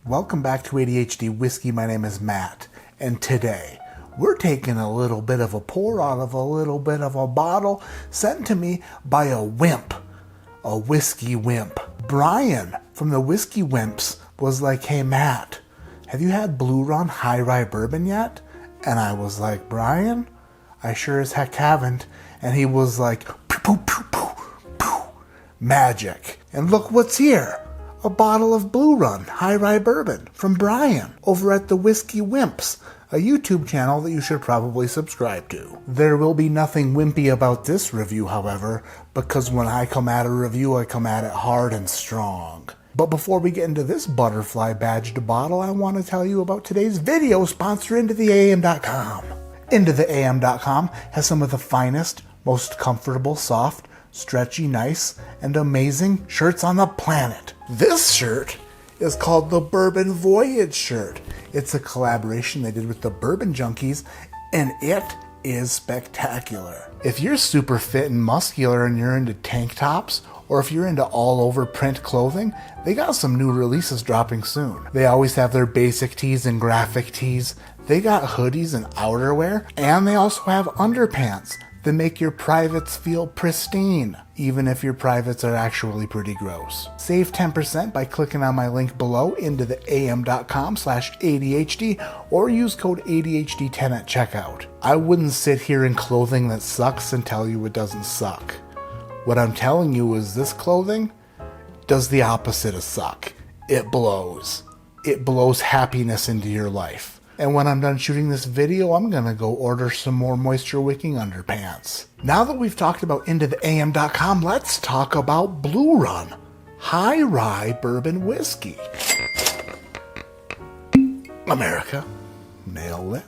Welcome back to ADHD Whiskey. My name is Matt, and today we're taking a little bit of a pour out of a little bit of a bottle sent to me by a wimp, a whiskey wimp. Brian from the Whiskey Wimps was like, "Hey Matt, have you had Blue Run High Rye Bourbon yet?" And I was like, "Brian, I sure as heck haven't." And he was like, "Poo, poo, poo, poo, poo, magic. And look what's here. A bottle of Blue Run High Rye Bourbon from Brian over at the Whiskey Wimps, a YouTube channel that you should probably subscribe to. There will be nothing wimpy about this review, however, because when I come at a review, I come at it hard and strong. But before we get into this butterfly badged bottle, I want to tell you about today's video sponsor, IntoTheAM.com. IntoTheAM.com has some of the finest, most comfortable, soft, stretchy, nice, and amazing shirts on the planet. This shirt is called the Bourbon Voyage shirt. It's a collaboration they did with the Bourbon Junkies, and it is spectacular. If you're super fit and muscular and you're into tank tops, or if you're into all-over print clothing, they got some new releases dropping soon. They always have their basic tees and graphic tees. They got hoodies and outerwear, and they also have underpants that make your privates feel pristine, even if your privates are actually pretty gross. Save 10% by clicking on my link below, IntoTheAM.com/ADHD, or use code ADHD10 at checkout. I wouldn't sit here in clothing that sucks and tell you it doesn't suck. What I'm telling you is this clothing does the opposite of suck. It blows. It blows happiness into your life. And when I'm done shooting this video, I'm gonna go order some more moisture wicking underpants. Now that we've talked about IntoTheAM.com, let's talk about Blue Run High Rye Bourbon Whiskey. America, nailed it.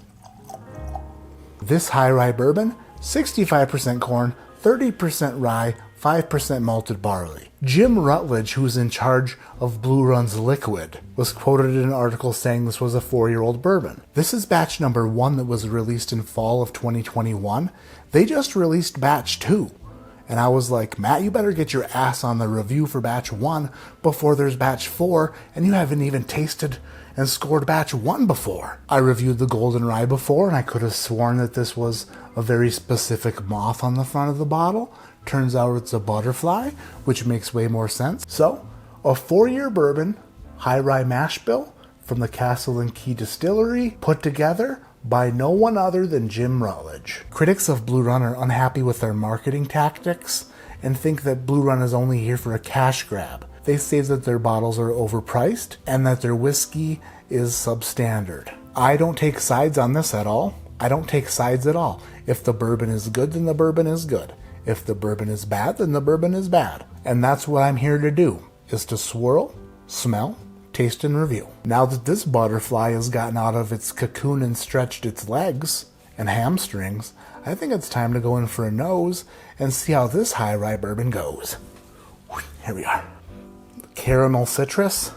This High Rye Bourbon, 65% corn, 30% rye, 5% malted barley. Jim Rutledge, who's in charge of Blue Run's liquid, was quoted in an article saying this was a 4-year-old bourbon. This is batch number 1 that was released in fall of 2021. They just released batch 2. And I was like, Matt, you better get your ass on the review for batch 1 before there's batch 4, and you haven't even tasted and scored batch 1 before. I reviewed the Golden Rye before, and I could have sworn that this was a very specific moth on the front of the bottle. Turns out it's a butterfly, which makes way more sense. So, a 4-year bourbon, high rye mash bill from the Castle and Key Distillery, put together by no one other than Jim Rutledge. Critics of Blue Run are unhappy with their marketing tactics and think that Blue Run is only here for a cash grab. They say that their bottles are overpriced and that their whiskey is substandard. I don't take sides on this at all. I don't take sides at all. If the bourbon is good, then the bourbon is good. If the bourbon is bad, then the bourbon is bad. And that's what I'm here to do, is to swirl, smell, taste, and review. Now that this butterfly has gotten out of its cocoon and stretched its legs and hamstrings, I think it's time to go in for a nose and see how this high rye bourbon goes. Here we are. Caramel citrus.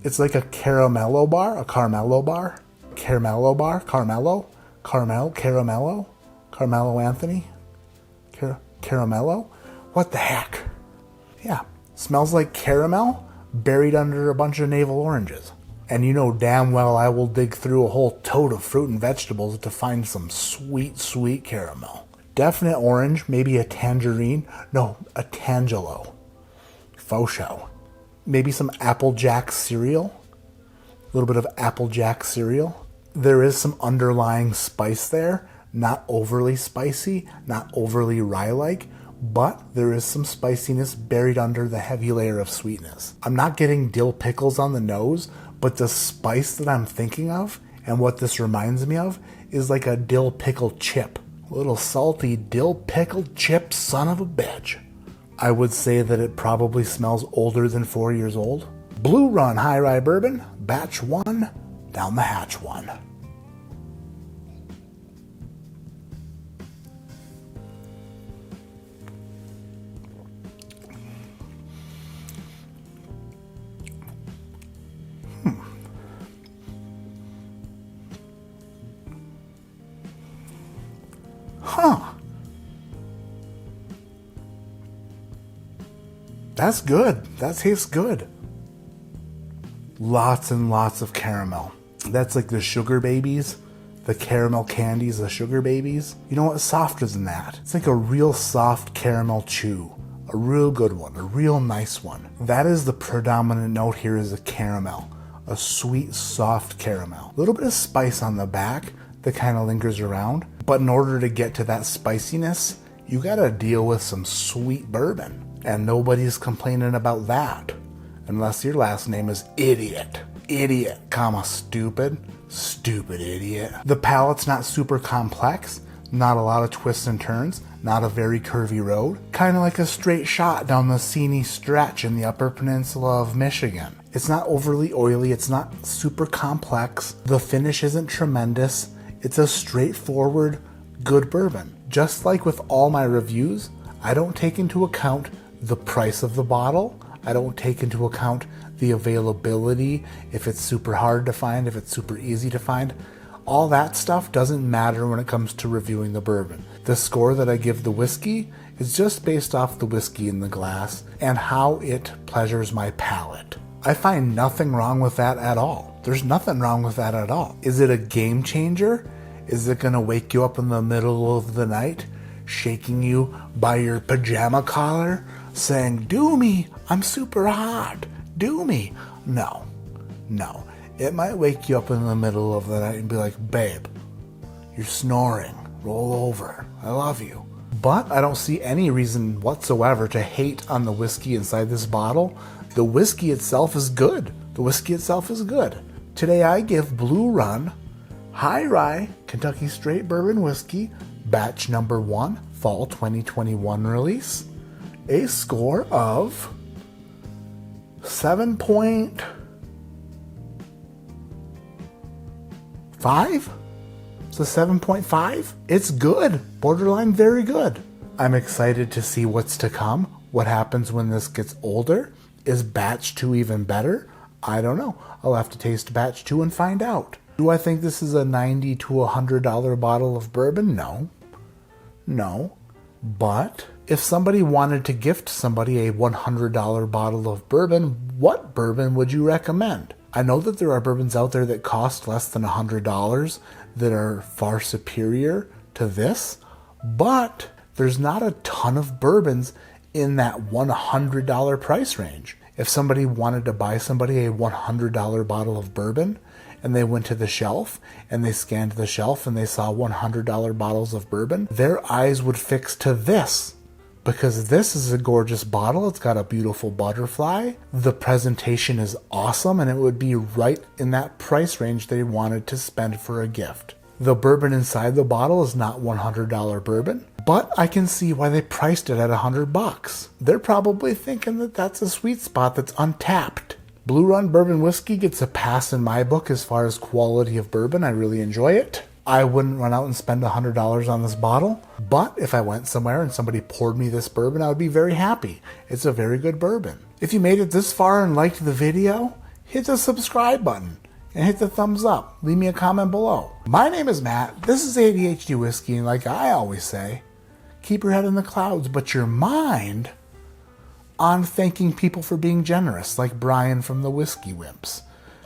It's like a caramello bar, Carmelo Anthony? Caramello? What the heck? Yeah, smells like caramel buried under a bunch of navel oranges. And you know damn well I will dig through a whole tote of fruit and vegetables to find some sweet, sweet caramel. Definite orange, maybe a tangerine. No, a tangelo. Faux show. Maybe some Applejack cereal. A little bit of Applejack cereal. There is some underlying spice there. Not overly spicy, not overly rye-like, but there is some spiciness buried under the heavy layer of sweetness. I'm not getting dill pickles on the nose, but the spice that I'm thinking of, and what this reminds me of, is like a dill pickle chip. A little salty dill pickle chip son of a bitch. I would say that it probably smells older than 4 years old. Blue Run High Rye Bourbon, batch 1, down the hatch 1. Huh. That's good. That tastes good. Lots and lots of caramel. That's like the sugar babies. The caramel candies, the sugar babies. You know what's softer than that? It's like a real soft caramel chew. A real good one, a real nice one. That is the predominant note here, is a caramel. A sweet, soft caramel. A little bit of spice on the back that kind of lingers around. But in order to get to that spiciness, you gotta deal with some sweet bourbon. And nobody's complaining about that. Unless your last name is Idiot. Idiot, comma, stupid. Stupid idiot. The palate's not super complex. Not a lot of twists and turns. Not a very curvy road. Kind of like a straight shot down the scenic stretch in the Upper Peninsula of Michigan. It's not overly oily. It's not super complex. The finish isn't tremendous. It's a straightforward, good bourbon. Just like with all my reviews, I don't take into account the price of the bottle. I don't take into account the availability, if it's super hard to find, if it's super easy to find. All that stuff doesn't matter when it comes to reviewing the bourbon. The score that I give the whiskey is just based off the whiskey in the glass and how it pleasures my palate. I find nothing wrong with that at all. There's nothing wrong with that at all. Is it a game changer? Is it gonna wake you up in the middle of the night, shaking you by your pajama collar, saying, "Do me, I'm super hot, do me"? No. It might wake you up in the middle of the night and be like, "Babe, you're snoring, roll over, I love you." But I don't see any reason whatsoever to hate on the whiskey inside this bottle. The whiskey itself is good. Today I give Blue Run High Rye Kentucky Straight Bourbon Whiskey, batch number 1, fall 2021 release, a score of 7.5? It's a 7.5? It's good. Borderline very good. I'm excited to see what's to come. What happens when this gets older? Is batch 2 even better? I don't know. I'll have to taste batch 2 and find out. Do I think this is a $90 to $100 bottle of bourbon? No. But if somebody wanted to gift somebody a $100 bottle of bourbon, what bourbon would you recommend? I know that there are bourbons out there that cost less than $100 that are far superior to this, but there's not a ton of bourbons in that $100 price range. If somebody wanted to buy somebody a $100 bottle of bourbon and they went to the shelf and they scanned the shelf and they saw $100 bottles of bourbon, their eyes would fix to this. Because this is a gorgeous bottle. It's got a beautiful butterfly. The presentation is awesome, and it would be right in that price range they wanted to spend for a gift. The bourbon inside the bottle is not $100 bourbon, but I can see why they priced it at $100. They're probably thinking that that's a sweet spot that's untapped. Blue Run Bourbon Whiskey gets a pass in my book as far as quality of bourbon. I really enjoy it. I wouldn't run out and spend $100 on this bottle, but if I went somewhere and somebody poured me this bourbon, I would be very happy. It's a very good bourbon. If you made it this far and liked the video, hit the subscribe button and hit the thumbs up. Leave me a comment below. My name is Matt. This is ADHD Whiskey, and like I always say, keep your head in the clouds, but your mind on thanking people for being generous, like Brian from the Whiskey Wimps.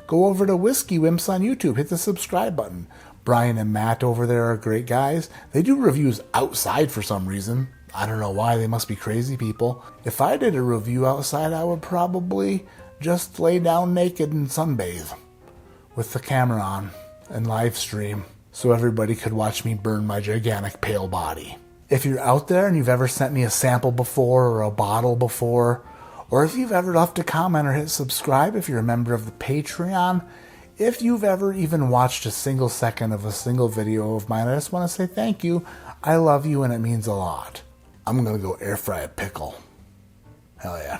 Go over to Whiskey Wimps on YouTube. Hit the subscribe button. Brian and Matt over there are great guys. They do reviews outside for some reason. I don't know why. They must be crazy people. If I did a review outside, I would probably just lay down naked and sunbathe with the camera on and live stream so everybody could watch me burn my gigantic pale body. If you're out there and you've ever sent me a sample before or a bottle before, or if you've ever left a comment or hit subscribe, if you're a member of the Patreon, if you've ever even watched a single second of a single video of mine, I just want to say thank you. I love you and it means a lot. I'm going to go air fry a pickle. Hell yeah.